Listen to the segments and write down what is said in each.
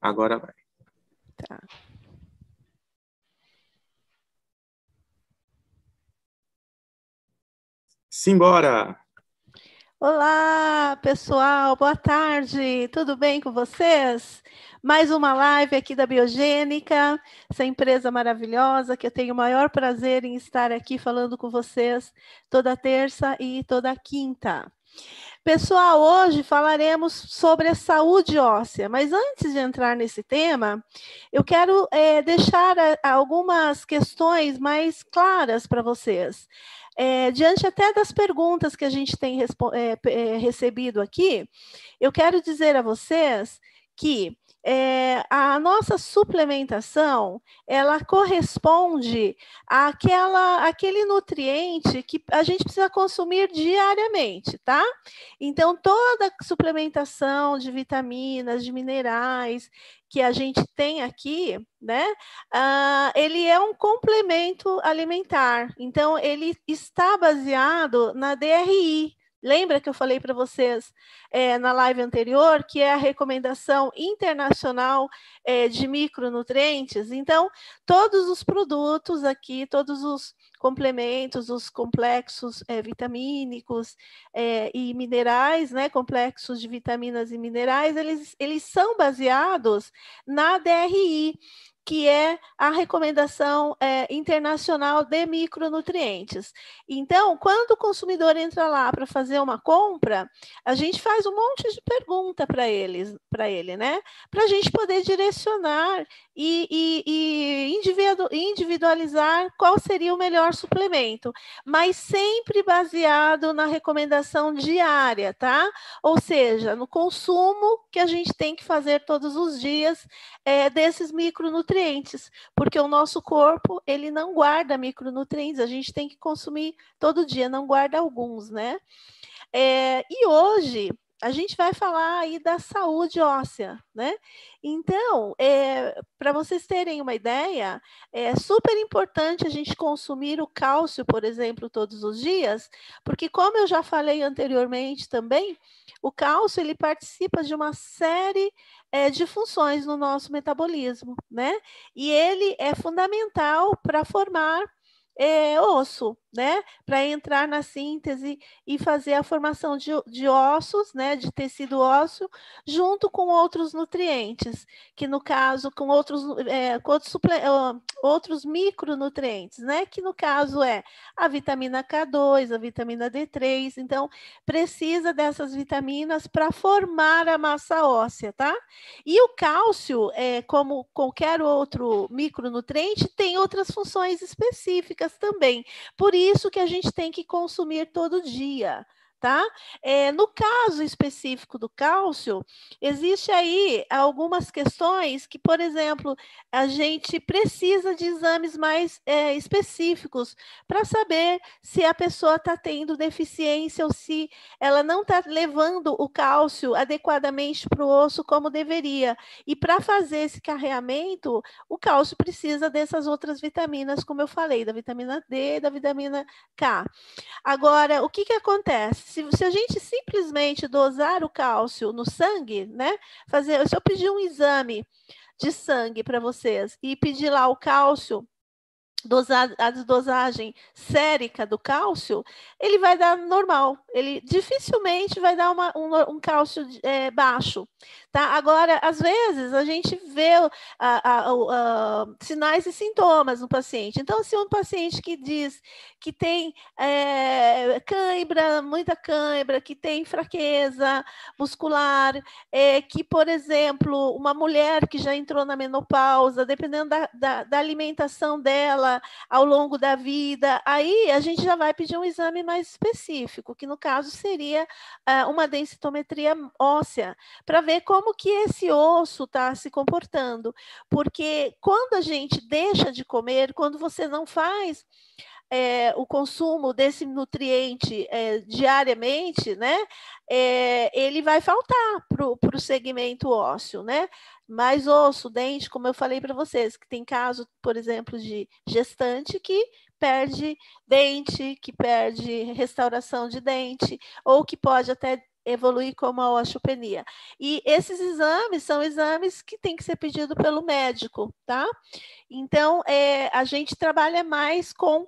Agora vai. Tá. Simbora! Olá, pessoal, boa tarde, tudo bem com vocês? Mais uma live aqui da Biogênica, essa empresa maravilhosa que eu tenho o maior prazer em estar aqui falando com vocês toda terça e toda quinta. Pessoal, hoje falaremos sobre a saúde óssea, mas antes de entrar nesse tema, eu quero deixar algumas questões mais claras para vocês. Diante até das perguntas que a gente tem recebido aqui, eu quero dizer a vocês que a nossa suplementação, ela corresponde àquele nutriente que a gente precisa consumir diariamente, tá? Então, toda suplementação de vitaminas, de minerais que a gente tem aqui, né? Ele é um complemento alimentar. Então, ele está baseado na DRI. Lembra que eu falei para vocês na live anterior, que é a recomendação internacional de micronutrientes? Então, todos os produtos aqui, todos os complementos, os complexos vitamínicos e minerais, né, complexos de vitaminas e minerais, eles são baseados na DRI, que é a recomendação internacional de micronutrientes. Então, quando o consumidor entra lá para fazer uma compra, a gente faz um monte de pergunta para ele, né? Para a gente poder direcionar e individualizar qual seria o melhor suplemento, mas sempre baseado na recomendação diária, tá? Ou seja, no consumo que a gente tem que fazer todos os dias desses micronutrientes, porque o nosso corpo, ele não guarda micronutrientes, a gente tem que consumir todo dia, não guarda alguns, né? E hoje a gente vai falar aí da saúde óssea, né? Então, para vocês terem uma ideia, é super importante a gente consumir o cálcio, por exemplo, todos os dias, porque como eu já falei anteriormente também, o cálcio ele participa de uma série de funções no nosso metabolismo, né? E ele é fundamental para formar osso, né? Para entrar na síntese e fazer a formação de ossos, né? De tecido ósseo, junto com outros nutrientes, que no caso, com outros micronutrientes, né? Que no caso é a vitamina K2, a vitamina D3. Então, precisa dessas vitaminas para formar a massa óssea, tá? E o cálcio, como qualquer outro micronutriente, tem outras funções específicas também. Por isso que a gente tem que consumir todo dia, tá? No caso específico do cálcio, existe aí algumas questões que, por exemplo, a gente precisa de exames mais específicos para saber se a pessoa está tendo deficiência ou se ela não está levando o cálcio adequadamente para o osso como deveria. E para fazer esse carreamento, o cálcio precisa dessas outras vitaminas, como eu falei, da vitamina D, da vitamina K. Agora, o que acontece? Se a gente simplesmente dosar o cálcio no sangue, né? Se eu pedir um exame de sangue para vocês e pedir lá o cálcio, a dosagem sérica do cálcio, ele vai dar normal. Ele dificilmente vai dar um cálcio baixo. Tá? Agora, às vezes, a gente vê sinais e sintomas no paciente. Então, se um paciente que diz que tem cãibra, muita cãibra, que tem fraqueza muscular, que, por exemplo, uma mulher que já entrou na menopausa, dependendo da alimentação dela ao longo da vida, aí a gente já vai pedir um exame mais específico, que no caso seria uma densitometria óssea, para ver como que esse osso está se comportando. Porque quando a gente deixa de comer, quando você não faz o consumo desse nutriente diariamente, né, ele vai faltar para o segmento ósseo, né? Mais osso, dente, como eu falei para vocês, que tem caso, por exemplo, de gestante que perde dente, que perde restauração de dente, ou que pode até evoluir como a osteopenia. E esses exames são exames que tem que ser pedido pelo médico, tá? Então, a gente trabalha mais com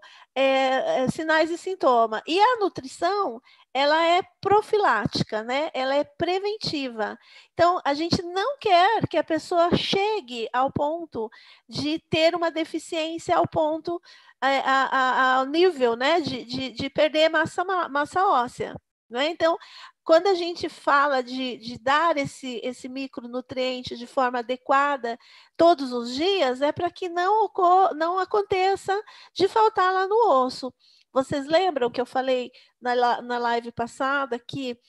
sinais e sintomas. E a nutrição, ela é profilática, né? Ela é preventiva. Então, a gente não quer que a pessoa chegue ao ponto de ter uma deficiência ao ponto, ao nível, né? De perder massa óssea. Né? Então, quando a gente fala de dar esse micronutriente de forma adequada todos os dias, é para que não aconteça de faltar lá no osso. Vocês lembram que eu falei na live passada que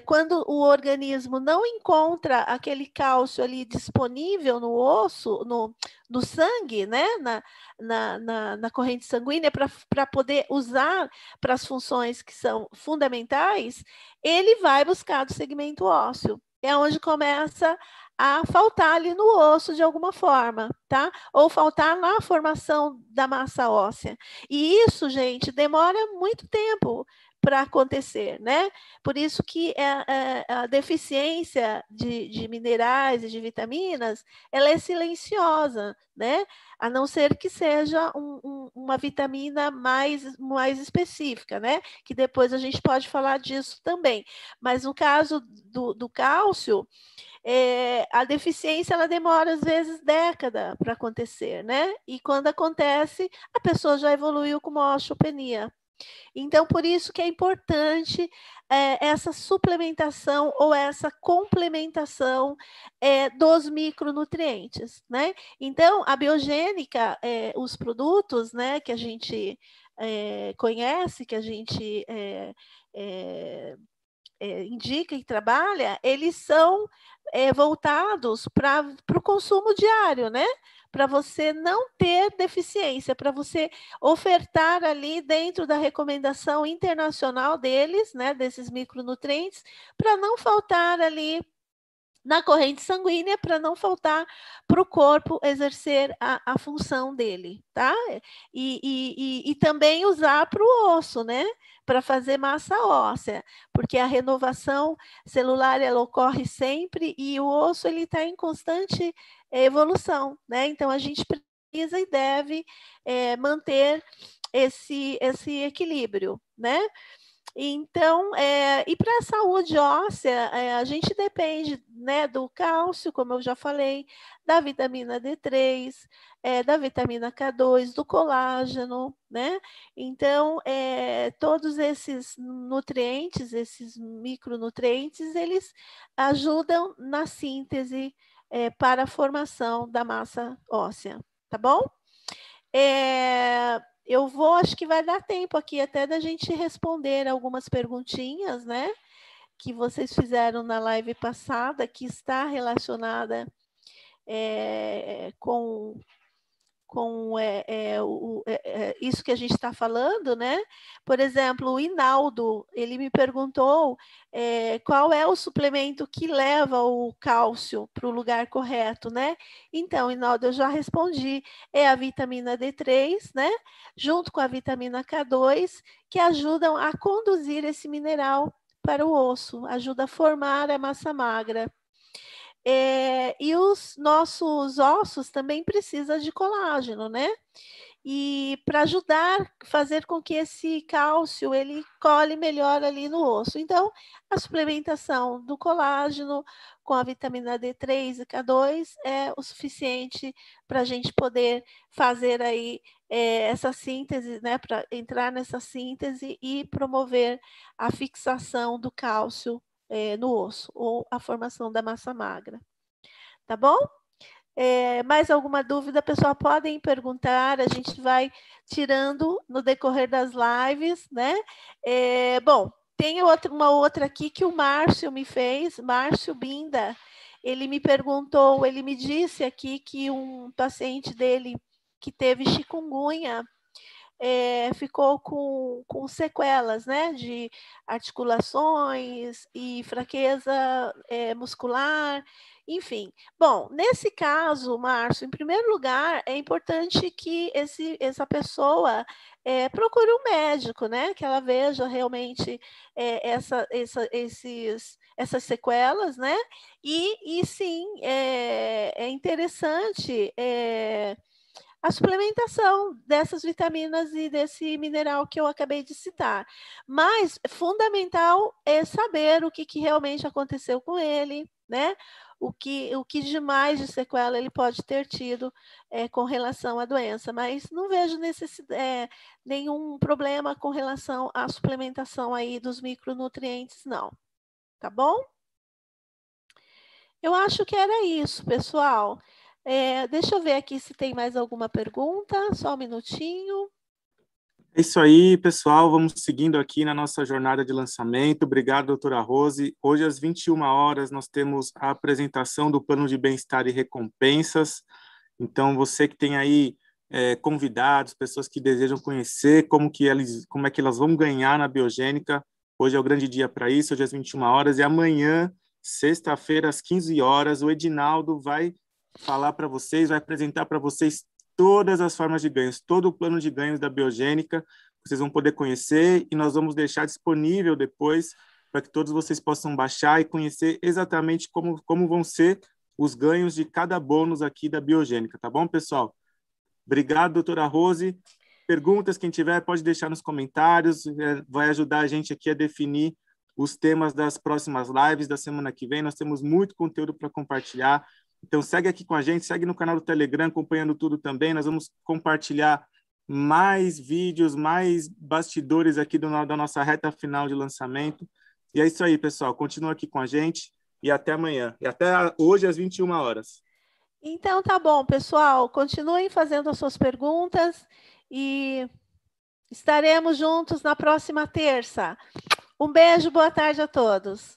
quando o organismo não encontra aquele cálcio ali disponível no osso, no sangue, né? na corrente sanguínea, para poder usar para as funções que são fundamentais, ele vai buscar do segmento ósseo. É onde começa a faltar ali no osso de alguma forma, tá? Ou faltar na formação da massa óssea. E isso, gente, demora muito tempo para acontecer, né? Por isso que a deficiência de minerais e de vitaminas, ela é silenciosa, né? A não ser que seja uma vitamina mais específica, né? Que depois a gente pode falar disso também. Mas no caso do cálcio, a deficiência ela demora às vezes década para acontecer, né? E quando acontece, a pessoa já evoluiu com uma osteopenia. Então, por isso que é importante essa suplementação ou essa complementação dos micronutrientes, né? Então, a biogênica, os produtos, né, que a gente conhece, que a gente indica e trabalha, eles são voltados para o consumo diário, né? Para você não ter deficiência, para você ofertar ali dentro da recomendação internacional deles, né? Desses micronutrientes, para não faltar ali na corrente sanguínea, para não faltar para o corpo exercer a função dele, tá? E também usar para o osso, né? Para fazer massa óssea, porque a renovação celular ela ocorre sempre e o osso ele está em constante evolução, né? Então a gente precisa e deve manter esse equilíbrio, né? Então, e para a saúde óssea, a gente depende, né, do cálcio, como eu já falei, da vitamina D3, da vitamina K2, do colágeno, né? Então, todos esses nutrientes, esses micronutrientes, eles ajudam na síntese para a formação da massa óssea, tá bom? Eu vou, acho que vai dar tempo aqui até da gente responder algumas perguntinhas, né? Que vocês fizeram na live passada, que está relacionada com isso que a gente está falando, né? Por exemplo, o Inaldo, ele me perguntou qual é o suplemento que leva o cálcio para o lugar correto, né? Então, Inaldo, eu já respondi, é a vitamina D3, né? Junto com a vitamina K2, que ajudam a conduzir esse mineral para o osso, ajuda a formar a massa magra. E os nossos ossos também precisam de colágeno, né? E para ajudar, fazer com que esse cálcio ele cole melhor ali no osso. Então, a suplementação do colágeno com a vitamina D3 e K2 é o suficiente para a gente poder fazer aí essa síntese, né? Para entrar nessa síntese e promover a fixação do cálcio no osso, ou a formação da massa magra. Tá bom? Mais alguma dúvida, pessoal? Podem perguntar, a gente vai tirando no decorrer das lives, né? Bom, tem uma outra aqui que o Márcio me fez, Márcio Binda, ele me perguntou, ele me disse aqui que um paciente dele que teve chikungunya, ficou com sequelas, né, de articulações e fraqueza muscular, enfim. Bom, nesse caso, Márcio, em primeiro lugar, é importante que essa pessoa procure um médico, né, que ela veja realmente essas sequelas, né, e sim, é interessante a suplementação dessas vitaminas e desse mineral que eu acabei de citar. Mas fundamental é saber o que realmente aconteceu com ele, né? O que de mais de sequela ele pode ter tido com relação à doença, mas não vejo nenhum problema com relação à suplementação aí dos micronutrientes, não. Tá bom? Eu acho que era isso, pessoal. Deixa eu ver aqui se tem mais alguma pergunta, só um minutinho. É isso aí, pessoal. Vamos seguindo aqui na nossa jornada de lançamento. Obrigado, doutora Rose. Hoje, às 21 horas, nós temos a apresentação do plano de bem-estar e recompensas. Então, você que tem aí convidados, pessoas que desejam conhecer como é que elas vão ganhar na biogênica, hoje é o grande dia para isso, hoje às 21 horas. E amanhã, sexta-feira, às 15 horas, o Edinaldo vai falar para vocês, vai apresentar para vocês todas as formas de ganhos, todo o plano de ganhos da biogênica, vocês vão poder conhecer e nós vamos deixar disponível depois para que todos vocês possam baixar e conhecer exatamente como vão ser os ganhos de cada bônus aqui da biogênica, tá bom, pessoal? Obrigado, doutora Rose. Perguntas, quem tiver, pode deixar nos comentários, vai ajudar a gente aqui a definir os temas das próximas lives da semana que vem. Nós temos muito conteúdo para compartilhar. Então, segue aqui com a gente, segue no canal do Telegram, acompanhando tudo também. Nós vamos compartilhar mais vídeos, mais bastidores aqui da nossa reta final de lançamento. E é isso aí, pessoal. Continua aqui com a gente e até amanhã. E até hoje, às 21 horas. Então, tá bom, pessoal. Continuem fazendo as suas perguntas e estaremos juntos na próxima terça. Um beijo, boa tarde a todos.